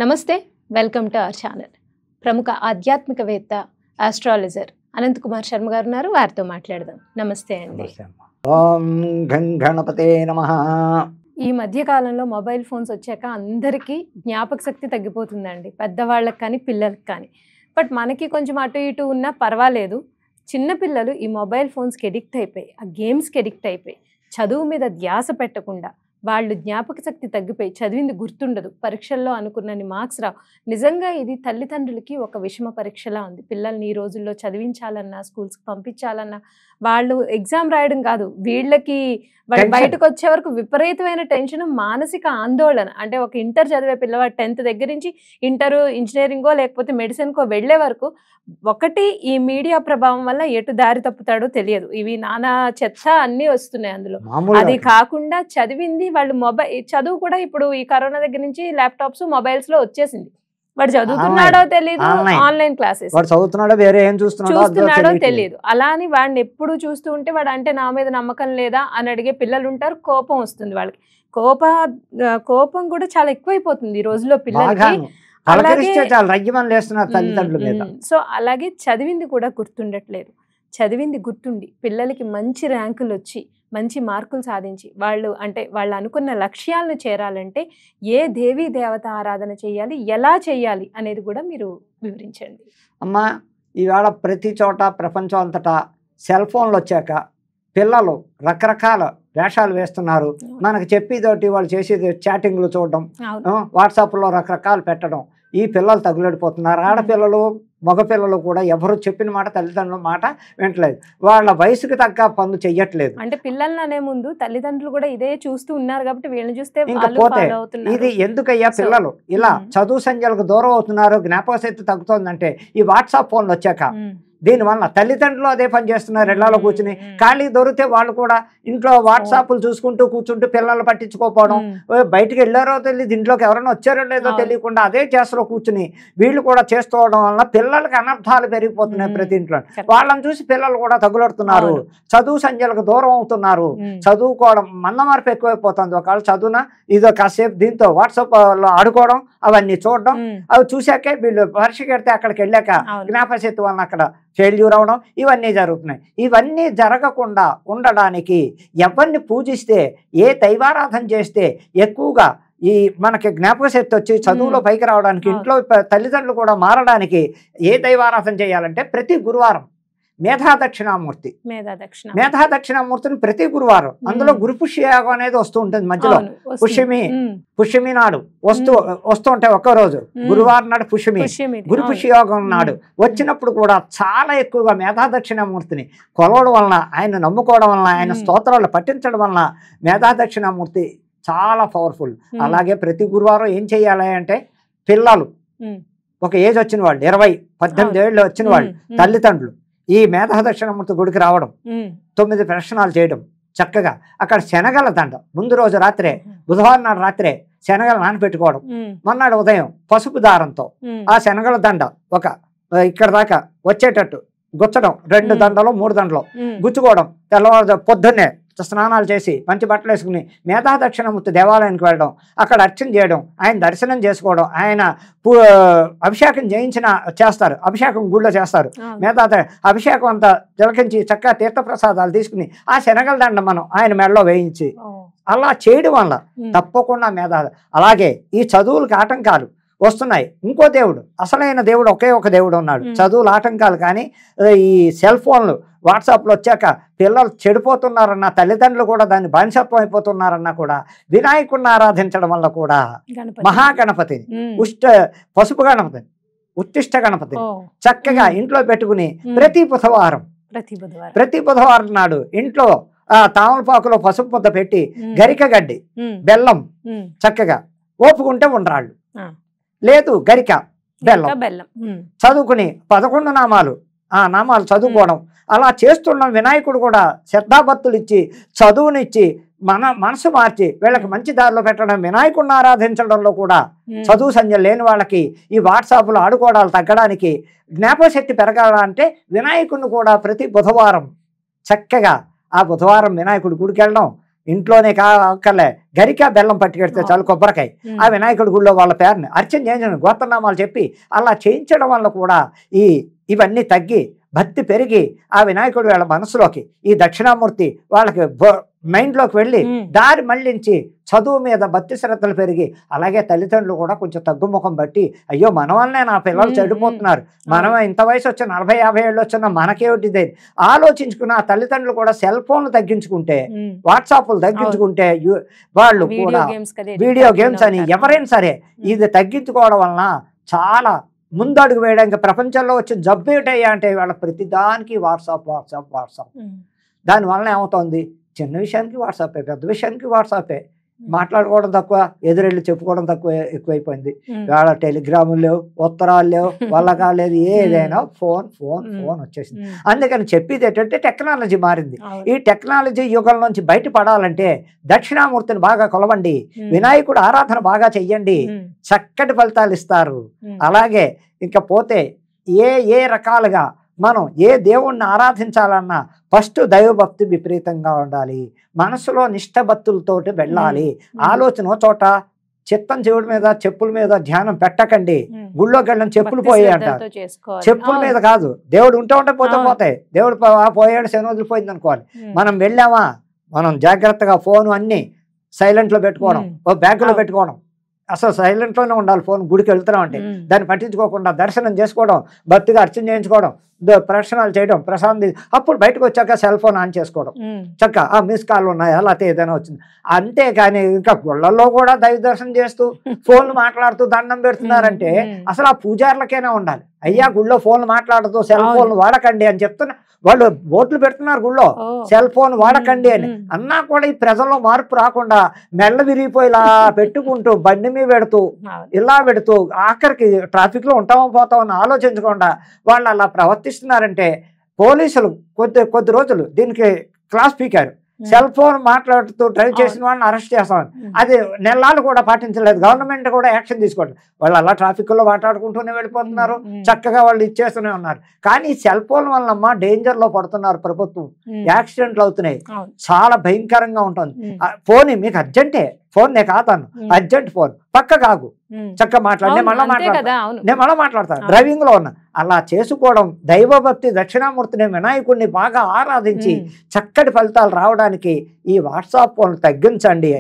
నమస్తే, welcome to our channel. ప్రముఖ ఆధ్యాత్మికవేత్త, ఆస్ట్రాలజర్ అనంత్ కుమార్ శర్మ గారు ఉన్నారు. వారితో మాట్లాడదాం. నమస్తే అండి. ఓం గణపతే నమః. ఈ మధ్య కాలంలో మొబైల్ ఫోన్స్ వచ్చాక అందరికీ జ్ఞాపక శక్తి తగ్గిపోతుందండి, పెద్దవాళ్ళకి కానీ పిల్లలకి కానీ. బట్ మనకి కొంచెం అటు ఇటు ఉన్నా పర్వాలేదు. చిన్నపిల్లలు ఈ మొబైల్ ఫోన్స్కి ఎడిక్ట్ అయిపోయి, ఆ గేమ్స్కి ఎడిక్ట్ అయిపోయి, చదువు మీద ధ్యాస పెట్టకుండా వాళ్ళు జ్ఞాపక శక్తి తగ్గిపోయి చదివింది గుర్తుండదు, పరీక్షల్లో అనుకున్నన్ని మార్క్స్ రావు. నిజంగా ఇది తల్లిదండ్రులకి ఒక విషమ పరీక్షలా ఉంది. పిల్లల్ని ఈ రోజుల్లో చదివించాలన్నా, స్కూల్స్కి పంపించాలన్నా, వాళ్ళు ఎగ్జామ్ రాయడం కాదు, వీళ్ళకి వాళ్ళు బయటకు వచ్చే వరకు విపరీతమైన టెన్షన్, మానసిక ఆందోళన. అంటే ఒక ఇంటర్ చదివే పిల్లవాడు 10th దగ్గర నుంచి ఇంటరు, ఇంజనీరింగో లేకపోతే మెడిసిన్కో వెళ్లే వరకు ఒకటి ఈ మీడియా ప్రభావం వల్ల ఎటు దారి తప్పుతాడో తెలియదు. ఇవి నానా చెత్త అన్నీ వస్తున్నాయి అందులో. అది కాకుండా చదివింది వాళ్ళు చదువు కూడా ఇప్పుడు ఈ కరోనా దగ్గర నుంచి ల్యాప్టాప్స్, మొబైల్స్ లో వచ్చేసింది. వాడు చదువుతున్నాడో తెలియదు, ఆన్లైన్ క్లాసెస్ చూస్తున్నాడో తెలియదు. అలా అని వాడిని ఎప్పుడు చూస్తూ ఉంటే వాడు అంటే నా మీద నమ్మకం లేదా అని అడిగే పిల్లలు ఉంటారు. కోపం వస్తుంది వాళ్ళకి. కోపం కూడా చాలా ఎక్కువైపోతుంది ఈ రోజుల్లో పిల్లలకి. సో అలాగే చదివింది కూడా గుర్తుండట్లేదు. చదివింది గుర్తుండి పిల్లలకి మంచి ర్యాంకులు వచ్చి మంచి మార్కులు సాధించి వాళ్ళు అనుకున్న లక్ష్యాలను చేరాలంటే ఏ దేవీ దేవత ఆరాధన చేయాలి, ఎలా చేయాలి అనేది కూడా మీరు వివరించండి. అమ్మా, ఇవాళ ప్రతి చోట ప్రపంచం అంతటా సెల్ ఫోన్లు వచ్చాక పిల్లలు రకరకాల వేషాలు వేస్తున్నారు. మనకు చెప్పేదోటి వాళ్ళు చేసేది చాటింగ్లు చూడడం, వాట్సాప్లో రకరకాలు పెట్టడం. ఈ పిల్లలు తగులడిపోతున్నారు. ఆడపిల్లలు, మగపిల్లలు కూడా ఎవరు చెప్పిన మాట, తల్లిదండ్రుల మాట వింటలేదు. వాళ్ళ వయసుకు తగ్గ పనులు చెయ్యట్లేదు. అంటే పిల్లల్ని అనే ముందు తల్లిదండ్రులు కూడా ఇదే చూస్తూ ఉన్నారు కాబట్టి వీళ్ళని చూస్తే ఇంకా పోతే ఇది ఎందుకయ్యా పిల్లలు ఇలా చదువు సంధ్యలకు దూరం అవుతున్నారు, జ్ఞాపక శక్తి తగ్గుతోందంటే ఈ వాట్సాప్ ఫోన్లు వచ్చాక. దీనివల్ల తల్లిదండ్రులు అదే పని చేస్తున్నారు. ఇళ్లలో కూర్చుని ఖాళీ దొరికితే వాళ్ళు కూడా ఇంట్లో వాట్సాప్లు చూసుకుంటూ కూర్చుంటూ పిల్లలు పట్టించుకోకపోవడం, బయటకు వెళ్ళారో తెలియదు, ఇంట్లోకి ఎవరైనా వచ్చారో లేదో తెలియకుండా అదే చేస్తలో కూర్చుని వీళ్ళు కూడా చేస్తుండడం వల్ల పిల్లలకి అనర్థాలు పెరిగిపోతున్నాయి ప్రతి ఇంట్లో. వాళ్ళని చూసి పిల్లలు కూడా తగులడుతున్నారు, చదువు సంధ్యలకు దూరం అవుతున్నారు. చదువుకోవడం మందమార్పు ఎక్కువైపోతుంది. ఒకవేళ చదువున ఇదో కాసేపు దీంతో వాట్సాప్లో ఆడుకోవడం, అవన్నీ చూడడం, అవి చూశాకే వీళ్ళు పరీక్ష కడితే అక్కడికి వెళ్ళాక జ్ఞాపక శక్తి వలన అక్కడ ఫెయిల్యూర్ అవడం, ఇవన్నీ జరుగుతున్నాయి. ఇవన్నీ జరగకుండా ఉండడానికి ఎవరిని పూజిస్తే, ఏ దైవారాధన చేస్తే ఎక్కువగా ఈ మనకి జ్ఞాపక శక్తి వచ్చి చదువులో పైకి రావడానికి, ఇంట్లో తల్లిదండ్రులు కూడా మారడానికి ఏ దైవారాధన చేయాలంటే ప్రతి గురువారం మేధాదక్షిణామూర్తిని ప్రతి గురువారం, అందులో గురు పుష్యయోగం అనేది వస్తూ ఉంటుంది మధ్యలో. పుష్యమి నాడు వస్తూ ఉంటాయి. ఒక్కరోజు గురువారం నాడు గురు పుష్యయోగం నాడు వచ్చినప్పుడు కూడా చాలా ఎక్కువగా మేధాదక్షిణామూర్తిని కొలవడం వలన, ఆయన నమ్ముకోవడం వలన, ఆయన స్తోత్రాలు పఠించడం వలన మేధాదక్షిణామూర్తి చాలా పవర్ఫుల్. అలాగే ప్రతి గురువారం ఏం చెయ్యాలి అంటే పిల్లలు ఒక ఏజ్ వచ్చిన వాళ్ళు, 20-18 ఏళ్ళు వచ్చిన వాళ్ళు తల్లిదండ్రులు ఈ మేధాదక్షిణామూర్తి గుడికి రావడం, 9 ప్రదక్షిణాలు చేయడం, చక్కగా అక్కడ శనగల దండ ముందు రోజు రాత్రే, బుధవారం నాడు రాత్రే శనగలు నానబెట్టుకోవడం, మొన్నాడు ఉదయం పసుపు దారంతో ఆ శనగల దండ ఇక్కడ దాకా వచ్చేటట్టు గుచ్చడం, 2 దండలు 3 దండలు గుచ్చుకోవడం, తెల్లవారు పొద్దున్నే స్నానాలు చేసి మంచి బట్టలు వేసుకుని మేధాదక్షిణామూర్తి దేవాలయానికి వెళ్ళడం, అక్కడ అర్చన చేయడం, ఆయన దర్శనం చేసుకోవడం, ఆయన అభిషేకం చేస్తారు, అభిషేకం గుళ్ళో చేస్తారు. అభిషేకం అంతా తిలకించి చక్కగా తీర్థప్రసాదాలు తీసుకుని ఆ శనగల దండ మనం ఆయన మెడలో వేయించి అలా చేయడం వల్ల తప్పకుండా అలాగే ఈ చదువులకు ఆటంకాలు వస్తున్నాయి. ఇంకో దేవుడు, అసలైన దేవుడు ఒకే ఒక దేవుడు ఉన్నాడు. చదువులు ఆటంకాలు కానీ ఈ సెల్ ఫోన్లు వాట్సాప్లో వచ్చాక పిల్లలు చెడిపోతున్నారన్నా, తల్లిదండ్రులు కూడా దాన్ని బానిసత్వం అయిపోతున్నారన్నా కూడా వినాయకుడిని ఆరాధించడం వల్ల కూడా మహాగణపతిని, పసుపు గణపతిని, ఉత్తిష్ట గణపతిని చక్కగా ఇంట్లో పెట్టుకుని ప్రతి బుధవారం నాడు ఇంట్లో తామలపాకులో పసుపు ముద్ద పెట్టి గరిక గడ్డి, బెల్లం చక్కగా ఓపుకుంటే ఉండరాళ్ళు, లేదు గరిక బెల్లం చదువుకుని 11 నామాలు చదువుకోవడం, అలా చేస్తున్నాం. వినాయకుడు కూడా శ్రద్ధాభక్తులు ఇచ్చి చదువునిచ్చి మనసు మార్చి వీళ్ళకి మంచి దారిలో పెట్టడం, వినాయకుడిని ఆరాధించడంలో కూడా చదువు సంధ్య లేని వాళ్ళకి ఈ వాట్సాప్లో ఆడుకోవడాలు తగ్గడానికి, జ్ఞాపక శక్తి పెరగాలంటే వినాయకుడిని కూడా ప్రతి బుధవారం చక్కగా ఆ బుధవారం వినాయకుడి గుడికి వెళ్ళడం, ఇంట్లోనే కాకలే గరికా బెల్లం పట్టుకెడితే చాలు కొబ్బరికాయ ఆ వినాయకుడి గుళ్ళో వాళ్ళ పేరుని అర్చన చేయించండి, గోత్రనామాలు చెప్పి అలా చేయించడం వల్ల కూడా ఇవన్నీ తగ్గి భక్తి పెరిగి ఆ వినాయకుడు వాళ్ళ మనసులోకి ఈ దక్షిణామూర్తి వాళ్ళకి మైండ్లోకి వెళ్ళి దారి మళ్ళించి చదువు మీద భక్తి శ్రద్ధలు పెరిగి అలాగే తల్లిదండ్రులు కూడా కొంచెం తగ్గుముఖం బట్టి అయ్యో మన వల్లనే నా పిల్లలు చెడిపోతున్నారు, మనం ఇంత వయసు వచ్చి 40-50 ఏళ్ళు వచ్చినా మనకేమిటిదే ఆలోచించుకున్న ఆ తల్లిదండ్రులు కూడా సెల్ ఫోన్లు తగ్గించుకుంటే వాట్సాప్లు తగ్గించుకుంటే వాళ్ళు కూడా వీడియో గేమ్స్ అని ఎవరైనా సరే ఇది తగ్గించుకోవడం వలన చాలా ముందడుగు వేయడానికి ప్రపంచంలో వచ్చిన జబ్బు ఏటయ్యా అంటే వాళ్ళ ప్రతిదానికి వాట్సాప్ వాట్సాప్ వాట్సాప్. దానివల్ల ఏమవుతుంది, చిన్న విషయానికి వాట్సాపే, పెద్ద విషయానికి వాట్సాపే, మాట్లాడుకోవడం తక్కువ, ఎదురెళ్ళి చెప్పుకోవడం తక్కువ ఎక్కువైపోయింది. వాళ్ళ టెలిగ్రాములు లేవు, ఉత్తరాలు లేవు, వల్ల కాలేదు, ఏదైనా ఫోన్ ఫోన్ ఫోన్ వచ్చేసింది. అందుకని చెప్పేది ఏంటంటే టెక్నాలజీ మారింది. ఈ టెక్నాలజీ యుగం నుంచి బయటపడాలంటే దక్షిణామూర్తిని బాగా కొలవండి, వినాయకుడు ఆరాధన బాగా చెయ్యండి, చక్కటి ఫలితాలు ఇస్తారు. అలాగే ఇంకా పోతే ఏ రకాలుగా మనం ఏ దేవుణ్ణి ఆరాధించాలన్నా ఫస్ట్ దైవభక్తి విపరీతంగా ఉండాలి, మనసులో నిష్ఠభక్తులతోటి వెళ్ళాలి. ఆలోచన చోట చిత్తం చెవుడి మీద చెప్పుల మీద ధ్యానం పెట్టకండి. గుళ్ళోకి వెళ్ళని చెప్పులు పోయాయి అంటారు, చెప్పుల మీద కాదు, దేవుడు ఉంటే పోతాయి, దేవుడు పోయాడు శని వదిలిపోయింది అనుకోవాలి. మనం వెళ్ళామా, మనం జాగ్రత్తగా ఫోన్ అన్ని సైలెంట్లో పెట్టుకోవడం, ఓ బ్యాగ్లో పెట్టుకోవడం, అసలు సైలెంట్లోనే ఉండాలి. ఫోన్ గుడికి వెళ్తున్నాం అంటే దాన్ని పట్టించుకోకుండా దర్శనం చేసుకోవడం, భక్తిగా అర్చన చేయించుకోవడం, ప్రదర్శనాలు చేయడం, ప్రసాదం, అప్పుడు బయటకు వచ్చాక సెల్ ఫోన్ ఆన్ చేసుకోవడం, చక్క మిస్ కాల్ ఉన్నాయా లేకపోతే ఏదైనా వచ్చింది. అంతేగాని ఇంకా గుళ్ళల్లో కూడా దైవ దర్శనం చేస్తూ ఫోన్లు మాట్లాడుతూ దండం పెడుతున్నారంటే అసలు ఆ పూజారులకైనా ఉండాలి, అయ్యా గుళ్ళో ఫోన్లు మాట్లాడుతూ సెల్ ఫోన్లు వాడకండి అని చెప్తున్నా. వాళ్ళు బోర్డులు పెడుతున్నారు గుళ్ళో సెల్ ఫోన్ వాడకండి అని, అన్నా కూడా ఈ ప్రజల్లో మార్పు రాకుండా మెల్ల విరిగిపోయి ఇలా పెట్టుకుంటూ బండి మీద పెడుతూ ఇలా పెడుతూ ఆఖరికి ట్రాఫిక్ లో ఉంటామో పోతామని ఆలోచించకుండా వాళ్ళు అలా ప్రవర్తిస్తున్నారంటే పోలీసులు కొద్ది రోజులు దీనికి క్లాస్ పీకారు. సెల్ ఫోన్ మాట్లాడుతూ డ్రైవ్ చేసిన వాళ్ళని అరెస్ట్ చేస్తామని, అది నెలలు కూడా పాటించలేదు, గవర్నమెంట్ కూడా యాక్షన్ తీసుకోండి. వాళ్ళు అలా ట్రాఫిక్ లో మాట్లాడుకుంటూనే వెళ్ళిపోతున్నారు, చక్కగా వాళ్ళు ఇచ్చేస్తూనే ఉన్నారు. కానీ సెల్ ఫోన్ వల్లమ్మా డేంజర్ లో పడుతున్నారు, ప్రభుత్వం యాక్సిడెంట్లు అవుతున్నాయి, చాలా భయంకరంగా ఉంటుంది. ఫోన్ మీకు అర్జెంటే, ఫోన్ నేను కాతాను అర్జెంట్ ఫోన్ పక్క కాగు, చక్క మాట్లాడి నేను మళ్ళీ మాట్లాడతాను డ్రైవింగ్ లో ఉన్నా. అలా చేసుకోవడం దైవభక్తి దక్షిణామూర్తిని వినాయకుడిని బాగా ఆరాధించి చక్కటి ఫలితాలు రావడానికి ఈ వాట్సాప్ ఫోన్ తగ్గించండి.